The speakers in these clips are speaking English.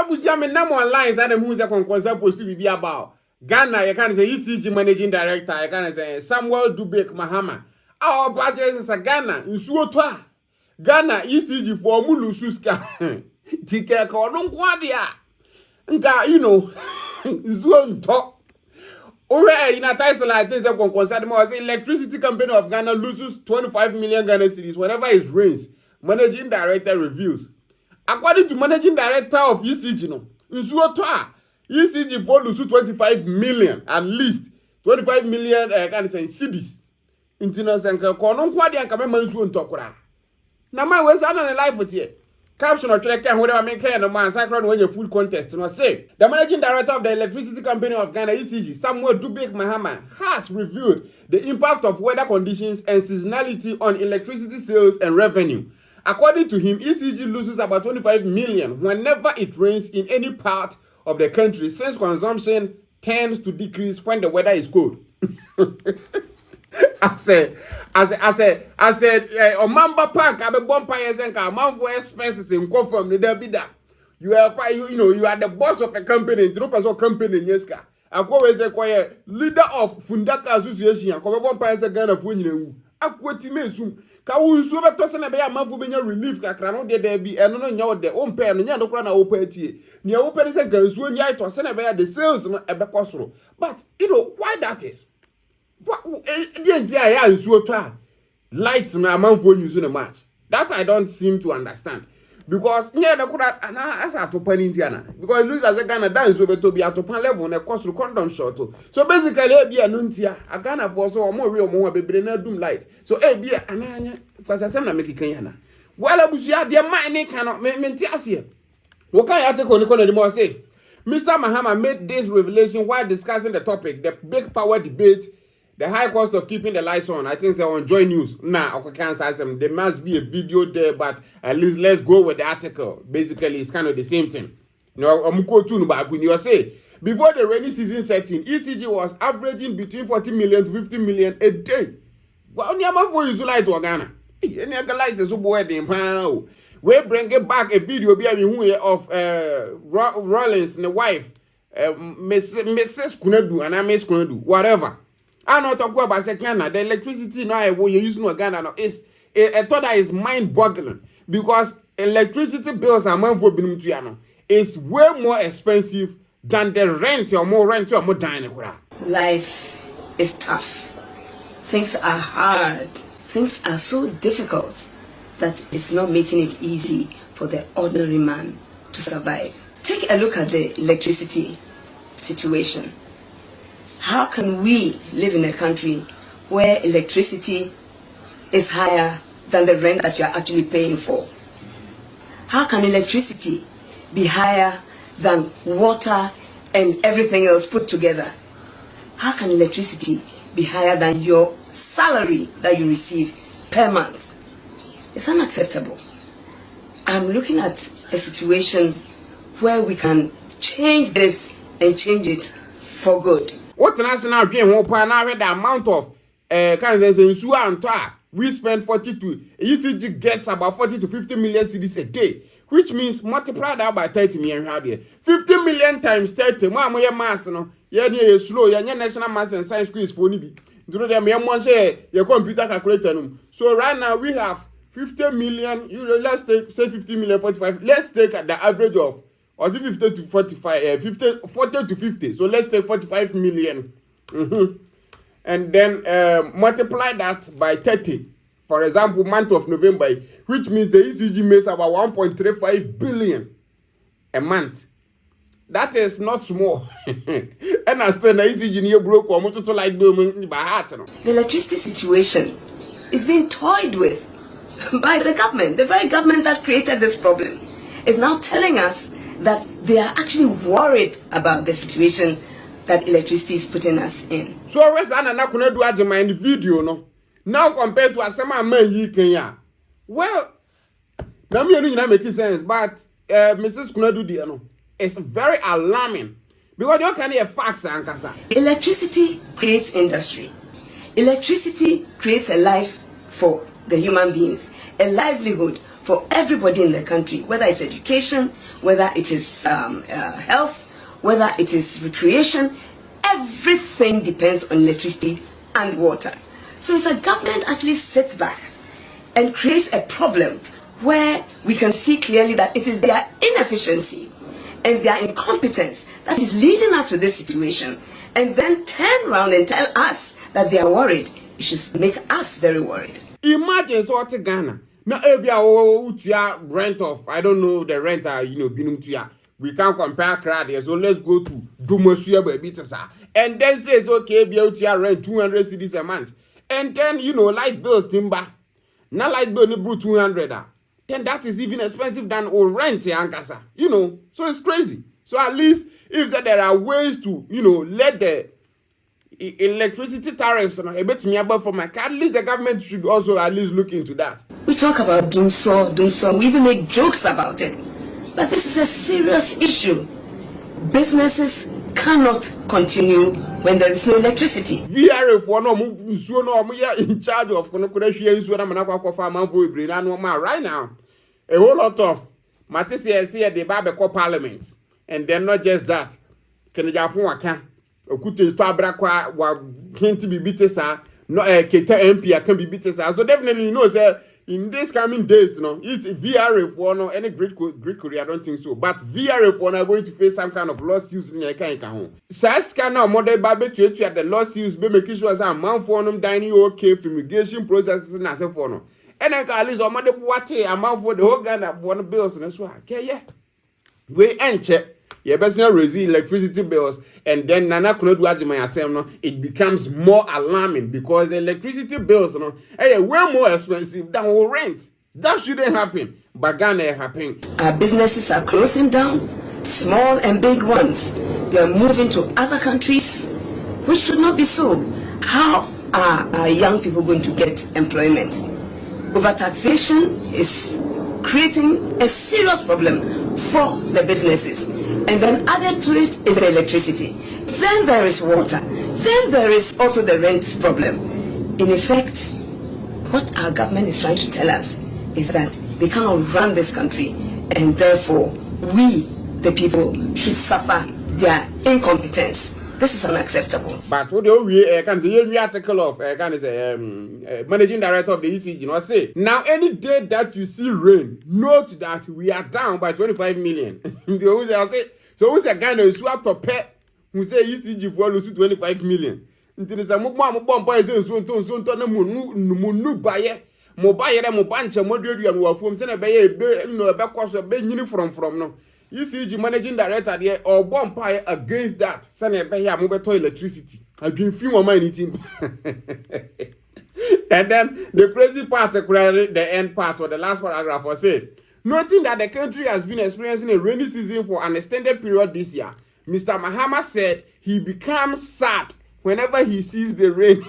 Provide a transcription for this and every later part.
Abuja me nam online say dem who say concern post to be about Ghana. You can say ECG managing director. You can say Samuel Dubek Mahama. Our budget is a Ghana nsuo to a Ghana ECG for mulususka. Tike ko no kwadia. Nka nsuo nto. Alright, in a title like this, the electricity company of Ghana loses 25 million Ghana cedis whenever it rains. Managing director reveals. According to managing director of ECG, ECG for lose 25 million, at least 25 million cedis. International Sanka, Konon Quadi and Kamemansu and Tokura. Now, my words are on life with you. Caption or track and whatever make clear no man sacred when you full contest. And I say the managing director of the electricity company of Ghana ECG, Samuel Dubek Mahama, has reviewed the impact of weather conditions and seasonality on electricity sales and revenue. According to him, ECG loses about 25 million whenever it rains in any part of the country, since consumption tends to decrease when the weather is cold. I said, Omamba Park, I be bumpires and amount for expenses in confirm the bidder. You are the boss of a company, Tropas company in Yeska. I go as a leader of Fundaka Association, and come bumpires again of winning. I quit me soon. Kawu so be tosen be ya mafu be relief kakra no de there be eno no nya de o mpe no nya no kra na wo patie ne wo pere se gansuo nya tosen be ya the sales no e be kosoro. But why that is what lights na amanfo use no match that I don't seem to understand, because nya de kra na asa to pan Indiana, because lose as a Ghana dance so be to be at pan level na kosoro condom short. So basically e bia no ntia a Ghana for so mo we mo bebre na doom light so e bia ananya because asem na make kan yana wala busia de man kan me ntia what can article ni kono mo say Mr. Mahama made this revelation while discussing the topic, the big power debate, the high cost of keeping the lights on. I think they're on Joy News. Nah, okay, can't say them. There must be a video there, but at least let's go with the article. Basically, it's kind of the same thing. You say before the rainy season set in, ECG was averaging between 40 million to 50 million a day. Well, you for use light to Ghana. Any light is so boy. We bring it back a video of Rollins and the wife, Mrs. Kunadu and Miss Kunadu, whatever. I not talk about Ghana. The electricity now you use no Ghana is I thought that is mind-boggling, because electricity bills are more for is way more expensive than the rent or more dining. Life is tough. Things are hard. Things are so difficult that it's not making it easy for the ordinary man to survive. Take a look at the electricity situation. How can we live in a country where electricity is higher than the rent that you're actually paying for? How can electricity be higher than water and everything else put together? How can electricity be higher than your salary that you receive per month? It's unacceptable. I'm looking at a situation where we can change this and change it for good. What national dream won't plan the amount of we spend 40 to ECG gets about 40 to 50 million cedis a day, which means multiply that by 30 million. 50 million times 30. More mass no. Yeah, slow. Yeah, national maths and science quiz for nibi. Do them your computer calculator. So right now we have 50 million, let's take, say 50 million, 45. Let's take the average of, or is it 50 to 45, 40 to 50. So let's take 45 million. And then multiply that by 30. For example, month of November, which means the ECG makes about 1.35 billion a month. That is not small. And I still the ECG near broke or to like by heart. The electricity situation is being toyed with by the government. The very government that created this problem is now telling us that they are actually worried about the situation that electricity is putting us in. So where's Anna Nakuna do Ajama in the video no? Now compared to Asama Man Kenya. Well, now me not making sense, but Mrs. Kunadu Diano, it's very alarming because you can't hear facts and kasa. Electricity creates industry. Electricity creates a life for the human beings, a livelihood for everybody in the country, whether it's education, whether it is health, whether it is recreation. Everything depends on electricity and water. So if a government actually sits back and creates a problem where we can see clearly that it is their inefficiency and their incompetence that is leading us to this situation, and then turn around and tell us that they are worried, it should make us very worried. Imagine so to Ghana. Now, utia rent of, I don't know the rent, binum tuya. We can't compare crowd, so let's go to Dumosuya Babitasa. And then says, okay, be out here rent 200 cedis a month. And then, light bills, timber. Now light bill, 200. Then that is even expensive than old rent, Yankasa. So it's crazy. So at least, if there are ways to, let the electricity tariffs a bit nearby for my car, at least the government should also at least look into that. We talk about doom so, we even make jokes about it. But this is a serious issue. Businesses cannot continue when there is no electricity. VRA for no in charge of right now. A whole lot of Matisse here the Babco Parliament. And then not just that. Can Japan Okute Tabrakwa wa can't be beaten, no Keta MP can be beaten. So definitely sir. In these coming days, it's VRF for no any Great Korea, I don't think so. But VRF one are going to face some kind of lawsuits in your home. Saska now model baby to at the lawsuits, be making sure some man for them dining okay, fumigation processes and as a for no. And then at least mother what a man for the whole Ghana of one bills and so okay, yeah. We and check. You better raise electricity bills, and then Nana could not do my it becomes more alarming because the electricity bills are way more expensive than our rent. That shouldn't happen, but Ghana happening. Our businesses are closing down, small and big ones. They are moving to other countries, which should not be so. How are our young people going to get employment? Overtaxation is creating a serious problem for the businesses. And then added to it is the electricity. Then there is water. Then there is also the rent problem. In effect, what our government is trying to tell us is that they cannot run this country, and therefore we, the people, should suffer their incompetence. This is unacceptable. But what the can say article of managing director of the ECG say now any day that you see rain, note that we are down by 25 million. So who's a Ghana who have to pay who say ECG for lose 25 million. Until there's a bomb boys and so no munu buyer, mobile and bunch of moderate and war from Senate Bay, back cost of being from no. ECG managing director there or bonfire against that. Senate Bay, mobile electricity. I've been few of my team. And then the crazy part, the end part or the last paragraph was said. Noting that the country has been experiencing a rainy season for an extended period this year, Mr. Mahama said he becomes sad whenever he sees the rain.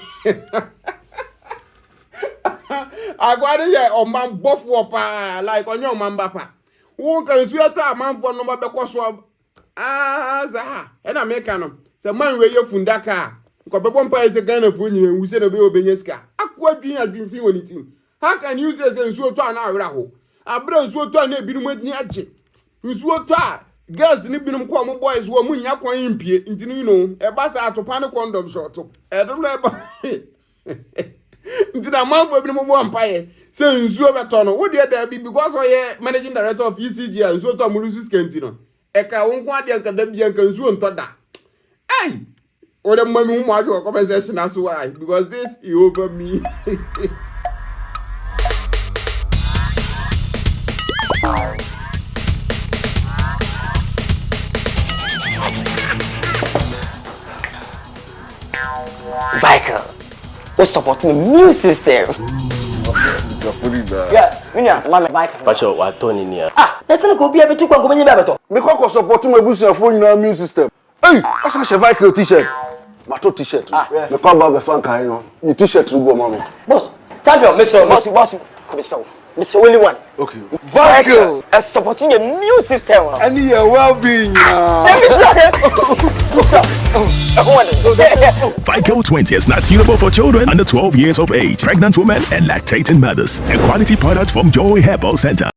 I got it on man buff like on your man bapa. Who can swear to a man for number because of Zaha and American. The man where you're fundaka. Because is a gun of winning who said a bill Beneska. Aqua being has been feeling anything. How can you say so to an hour? Abra so to na binom adniaje nsuo to a gas ni binom ko mo boys wo munya kwan impie ntini e ba sa atopa ne condom short e do na ba ntina manfo binom mo ampaye se nsuo beto no wo de da bi because oye managing director of ECG nsuo to mo lusu skenti no e ka won kwa de nka da bi nka nsuo nto da ai o de mami mo ajo compensation as why because this is over me. Michael, we support the new system. Yeah, Minya, Michael. Pacho, what Tony near? Let's not go be able to go in the Me ko support my business for your new system. Hey, that's a Michael t-shirt. Mato t-shirt. Me ko ba be fan kan no. Your t-shirt go mama. Boss, champion, Mr. Boss, come stop. Mr. Only one. Okay. Vicle. Supporting the immune system. And your well-being. Vico 20 is not suitable for children under 12 years of age, pregnant women, and lactating mothers. A quality product from Joy Herbal Center.